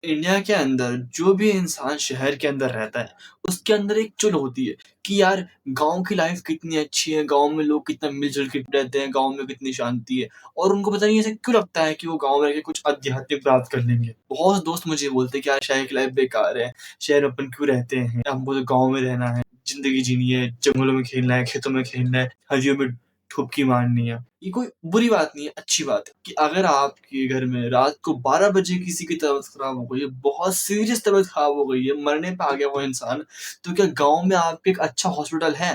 India के अंदर जो भी इंसान शहर के अंदर रहता है, उसके अंदर एक चुल होती है कि यार गाँव की लाइफ़ कितनी अच्छी है, गाँव में लोग कितना मिल-जुल के रहते हैं, गाँव में कितनी शांति है और उनको पता नहीं ऐसा क्यों लगता है कि वो गाँव में रह के कुछ आध्यात्मिक प्राप्त कर लेंगे। बहुत दोस्त मुझे बोलते हैं कि यार शहर की लाइफ़ बेकार है, शहर में अपन क्यों रहते हैं, हमको तो गाँव में रहना है, ज़िंदगी जीनी है, जंगलों में खेलना है, खेतों में खेलना है, हरियों में ठुबकी मारनी है। ये कोई बुरी बात नहीं है, अच्छी बात है कि अगर आपके घर में रात को 12 बजे किसी की तबीयत खराब हो गई है, बहुत सीरियस तबीयत खराब हो गई है, मरने पे आ गया वो इंसान, तो क्या गाँव में आपके एक अच्छा हॉस्पिटल है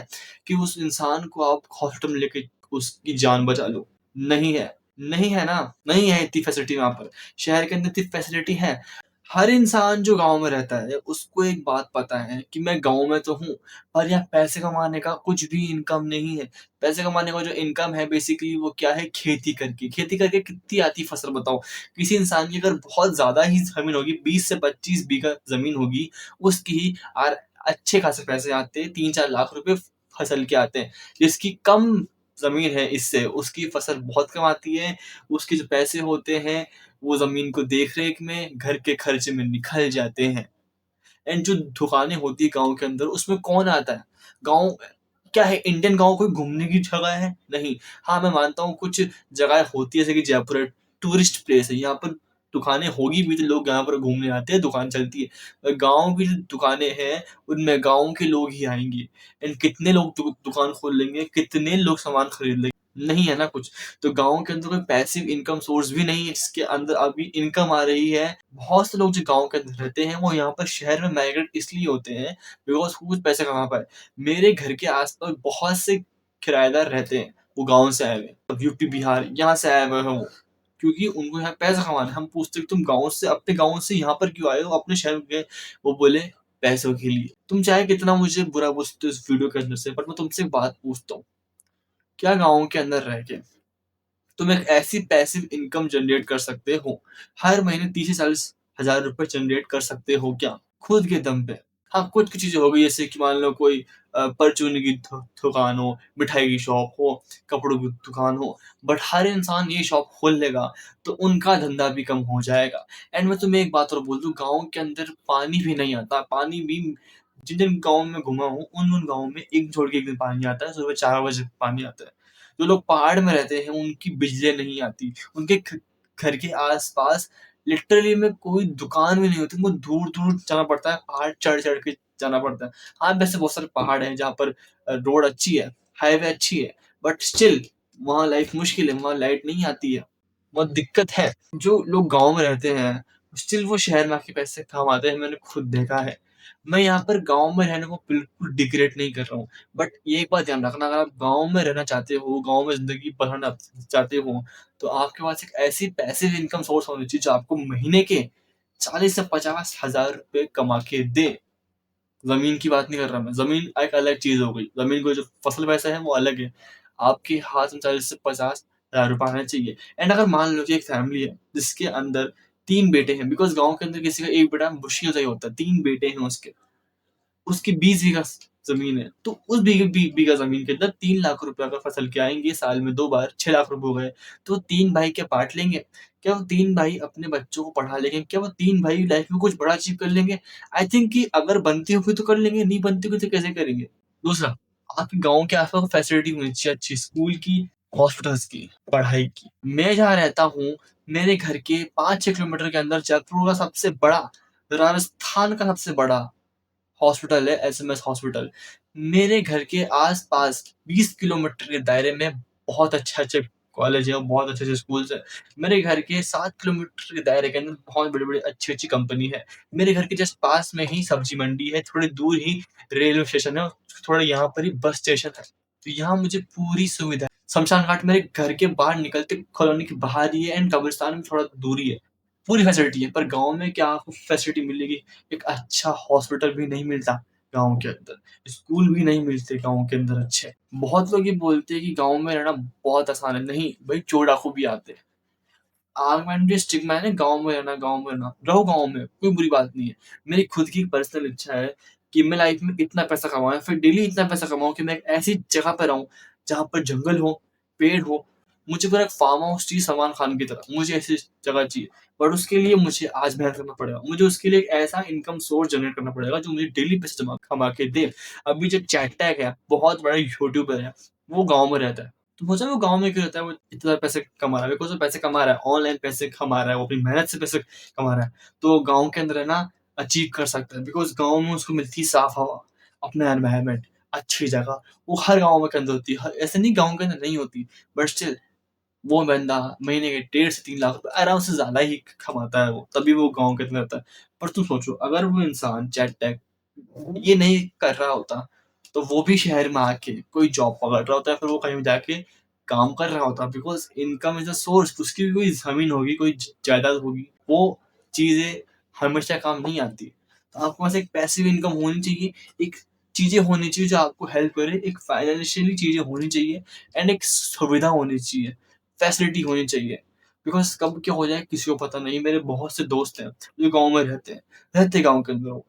कि उस इंसान को आप हॉस्पिटल में लेके उसकी जान बचा लो? नहीं है। नहीं है ना, नहीं है इतनी फैसिलिटी वहाँ पर। शहर के अंदर इतनी फैसिलिटी है। हर इंसान जो गाँव में रहता है, उसको एक बात पता है कि मैं गाँव में तो हूँ, पर यहाँ पैसे कमाने का कुछ भी इनकम नहीं है। पैसे कमाने का जो इनकम है बेसिकली वो क्या है खेती करके। खेती करके कितनी आती फसल बताओ? किसी इंसान की अगर बहुत ज़्यादा ही ज़मीन होगी 20 से 25 बीघा ज़मीन होगी, उसकी ही अच्छे खासे पैसे आते हैं, 3-4 लाख रुपए फसल के आते हैं। जिसकी कम ज़मीन है इससे, उसकी फसल बहुत कम आती है, उसके जो पैसे होते हैं, वो ज़मीन को देख-रेख में, घर के खर्चे में निकल जाते हैं। एंड जो दुकानें होती हैं गाँव के अंदर, उसमें कौन आता है? गाँव क्या है इंडियन गाँव कोई घूमने की जगह है? नहीं। हाँ, मैं मानता हूँ कुछ जगह होती है जैसे कि जयपुर है, टूरिस्ट प्लेस है, यहाँ पर दुकानें होगी भी तो लोग यहाँ पर घूमने आते हैं, दुकान चलती है। गाँव की जो दुकानें हैं, उनमें गाँव के लोग ही आएँगे एंड कितने लोग दुकान खोल लेंगे, कितने लोग सामान खरीद लेंगे? नहीं है ना कुछ। तो गाँव के अंदर कोई पैसिव इनकम सोर्स भी नहीं है जिसके अंदर अभी इनकम आ रही है। बहुत से लोग जो गाँव के अंदर रहते हैं, वो यहाँ पर शहर में माइग्रेट इसलिए होते हैं बिकॉज़ वो कुछ पैसे कमा पाएँ। मेरे घर के आस-पास बहुत से किराएदार रहते हैं, वो गाँव से आए हुए हैं। अब यूपी, बिहार यहाँ से आए हुए हैं वो, क्योंकि उनको यहाँ पैसा कमाना है। हम पूछते हैं, "तुम गाँव से अपने गाँव से यहाँ पर क्यों आए हो? अपने शहर में गए?" वो बोले, "पैसों के लिए।" तुम चाहे कितना मुझे बुरा बोल सकते हो इस वीडियो के अंदर से, बट मैं तुमसे एक बात पूछता हूँ, क्या गाँव के अंदर रह के तुम एक ऐसी पैसिव इनकम जनरेट कर सकते हो, हर महीने 30 से 40 हज़ार रुपए जनरेट कर सकते हो क्या? खुद के दम पे। हाँ, कुछ-कुछ चीज़ें हो गई जैसे कि मान लो कोई परचून की दुकान हो, मिठाई की शॉप हो, कपड़ों की दुकान हो, बट हर इंसान ये शॉप खोल लेगा, तो उनका धंधा भी कम हो जाएगा। एंड मैं तुम्हें एक बात और बोल दूँ, गाँव के अंदर पानी भी नहीं आता, पानी भी जिन-जिन गाँव में घुमा हूँ, उन-उन गाँव में एक छोड़ के एक दिन पानी आता है, सुबह 4 बजे पानी आता है। जो लोग पहाड़ में रहते हैं, उनकी बिजलियाँ नहीं आती, उनके घर के आस-पास लिटरली में कोई दुकान भी नहीं होती, उनको दूर-दूर जाना पड़ता है, पहाड़ चढ़-चढ़ के जाना पड़ता है। हाँ, वैसे बहुत सारे पहाड़ हैं जहाँ पर रोड अच्छी है, हाईवे अच्छी है, बट स्टिल वहाँ लाइफ़ मुश्किल है, वहाँ लाइट नहीं आती है, बहुत दिक्कत है। जो लोग गाँव में रहते हैं, स्टिल वो शहर में आके पैसे कमाते हैं, मैंने खुद देखा है। मैं यहाँ पर गाँव में रहने को बिल्कुल डिग्रेड नहीं कर रहा हूँ, बट ये एक बात ध्यान रखना, अगर आप गाँव में रहना चाहते हो, गाँव में ज़िंदगी बढ़ाना चाहते हो, तो आपके पास एक ऐसी पैसिव इनकम सोर्स होनी चाहिए जो आपको महीने के 40 से 50 हज़ार रुपए कमा के दे। ज़मीन की बात नहीं कर रहा मैं, ज़मीन एक अलग चीज़ हो गई। ज़मीन को जो फसल पैसा है वो अलग है। आपके हाथ में 40 से 50 हज़ार रुपए आने चाहिए। एंड अगर मान लो कि एक फैमिली है जिसके अंदर 3 बेटे हैं, बिकॉज़ गाँव के अंदर किसी का 1 बेटा मुश्किल से ही होता है, 3 बेटे हैं उसके। उसकी 20 बीघा ज़मीन है, तो उस बीघा ज़मीन के अंदर 3 लाख रुपए अगर फसल के आएँगे साल में 2 बार, 6 लाख रुपए हो गए, तो 3 भाई क्या बाँट लेंगे? क्या वो 3 भाई अपने बच्चों को पढ़ा लेंगे? क्या वो 3 भाई लाइफ़ में कुछ बड़ा अचीव कर लेंगे? आई थिंक कि अगर बनती होगी तो कर लेंगे, नहीं बनती होगी तो कैसे करेंगे? दूसरा, आपके गाँव के आस-पास फैसिलिटी होनी चाहिए अच्छी, स्कूल की, हॉस्पिटल्स की, पढ़ाई की। मैं जहाँ रहता हूँ, मेरे घर के 5-6 किलोमीटर के अंदर जयपुर का सबसे बड़ा, राजस्थान का सबसे बड़ा हॉस्पिटल है, एसएमएस हॉस्पिटल। मेरे घर के आस-पास 20 किलोमीटर के दायरे में बहुत अच्छे-अच्छे कॉलेज हैं और बहुत अच्छे-अच्छे स्कूल्स हैं। मेरे घर के 7 किलोमीटर के दायरे के अंदर बहुत बड़ी-बड़ी अच्छी-अच्छी कंपनी है। मेरे घर के जस्ट पास में ही सब्जी मंडी है, थोड़ी दूर ही रेलवे स्टेशन है और थोड़ा यहाँ पर ही बस स्टेशन है। तो यहाँ मुझे पूरी सुविधा है। शमशान घाट मेरे घर के बाहर निकलते कॉलोनी के बाहर ही है एंड कब्रिस्तान में थोड़ा दूर ही है। पूरी फैसिलिटी है, पर गाँव में क्या आपको फैसिलिटी मिलेगी? एक अच्छा हॉस्पिटल भी नहीं मिलता गाँव के अंदर, स्कूल भी नहीं मिलते गाँव के अंदर अच्छे। बहुत लोग ये बोलते हैं कि गाँव में रहना बहुत आसान है, नहीं भई चोर डाकू भी आते हैं। आगमन जो स्टिग्मा है ना गाँव में रहना, रहो गाँव में, कोई बुरी बात नहीं है। मेरी खुद की पर्सनल इच्छा है कि मैं लाइफ़ में इतना पैसा कमाऊँ या फिर डेली इतना पैसा कमाऊँ कि मैं एक ऐसी जगह पे रहूँ, जहाँ पर जंगल हो, पेड़ हो, मुझे पूरा एक फार्म हाउस चाहिए सलमान खान की तरह, मुझे ऐसी जगह चाहिए। बट उसके लिए मुझे आज मेहनत करना पड़ेगा। मुझे उसके लिए एक ऐसा इनकम सोर्स जनरेट करना पड़ेगा जो मुझे डेली पैसे जमा कमा के दे। अभी जो चैट है, बहुत बड़ा यूट्यूबर है, वो गाँव में रहता है। तो मुझे वो गाँव में क्यों रहता है, वो इतना पैसे कमा रहा है? बिकॉज़ वो पैसे कमा रहा है, ऑनलाइन पैसे कमा रहा है, वो अपनी मेहनत से पैसे कमा रहा है। तो वो गाँव के अंदर है ना अचीव कर सकता है बिकॉज़ गाँव में उसको मिलती है साफ हवा, अपना एनवायरनमेंट, अच्छी जगह। वो हर गाँव के अंदर होती है। ऐसे नहीं गाँव के अंदर नहीं होती, बट स्टिल वो बंदा महीने के 1.5 से 3 लाख रुपए आराम से ज़्यादा ही कमाता है वो, तभी वो गाँव के अंदर रहता है। पर तुम सोचो अगर वो इंसान चैट टैग ये नहीं कर रहा होता, तो वो भी शहर में आके कोई जॉब पकड़ रहा होता है, फिर वो कहीं जाके काम कर रहा होता because income is a source उसकी भी कोई ज़मीन होगी, कोई जायदाद होगी, वो चीज़ें हमेशा काम नहीं आती। तो आपके पास एक पैसिव इनकम होनी चाहिए, एक चीज़ें होनी चाहिए जो आपको हेल्प करे, एक फाइनेंशियली चीज़ें होनी चाहिए एंड एक सुविधा होनी चाहिए, फैसिलिटी होनी चाहिए। बिकॉज़ कब क्या हो जाए किसी को पता नहीं, मेरे बहुत से दोस्त हैं, जो गाँव में रहते गाँव के अंदर वो।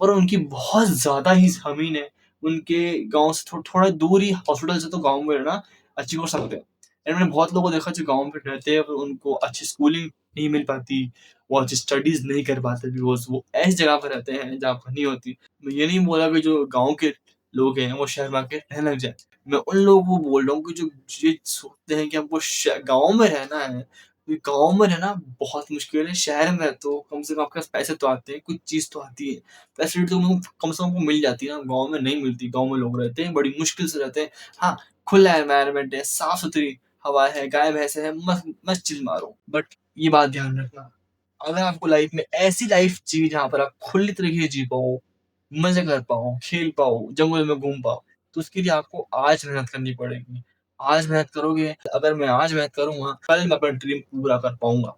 और उनकी बहुत ज़्यादा ही ज़मीन है, उनके गाँव से थोड़ा दूर ही हॉस्पिटल से तो गाँव में रहना अचीव कर सकते हैं। एंड मैंने बहुत लोगों को देखा जो गाँव में रहते हैं पर उनको अच्छी स्कूलिंग नहीं मिल पाती, वो अच्छी स्टडीज़ नहीं कर पाते बिकॉज़ वो ऐसी जगह पे रहते हैं जहाँ पर नहीं होती। मैं ये नहीं बोला कि जो गाँव के लोग हैं वो शहर में आके रहने लग जाएँ। मैं उन लोगों को बोल रहा हूँ कि जो ये सोचते हैं कि हमको गाँव में रहना है, ये गाँव में रहना बहुत मुश्किल है, शहर में तो कम से कम आपके पास पैसे तो आते हैं, कुछ चीज़ तो आती है। फैसिलिटी तो कम से कम आपको मिल जाती है ना, गाँव में नहीं मिलती, गाँव में लोग रहते हैं, बड़ी मुश्किल से रहते हैं। हाँ, खुला एनवायरनमेंट है, साफ-सुथरी हवा है, गाय-भैंसे हैं, मस्त मस्त चिल मारो। बट ये बात ध्यान रखना, अगर आपको लाइफ में ऐसी लाइफ चाहिए जहाँ पर आप खुली तरीके से जी पाओ, मज़े कर पाओ, खेल पाओ, जंगल में घूम पाओ, तो उसके लिए आपको आज मेहनत करनी पड़ेगी। आज मेहनत करोगे, अगर मैं आज मेहनत करूँगा, कल मैं अपना ड्रीम पूरा कर पाऊँगा।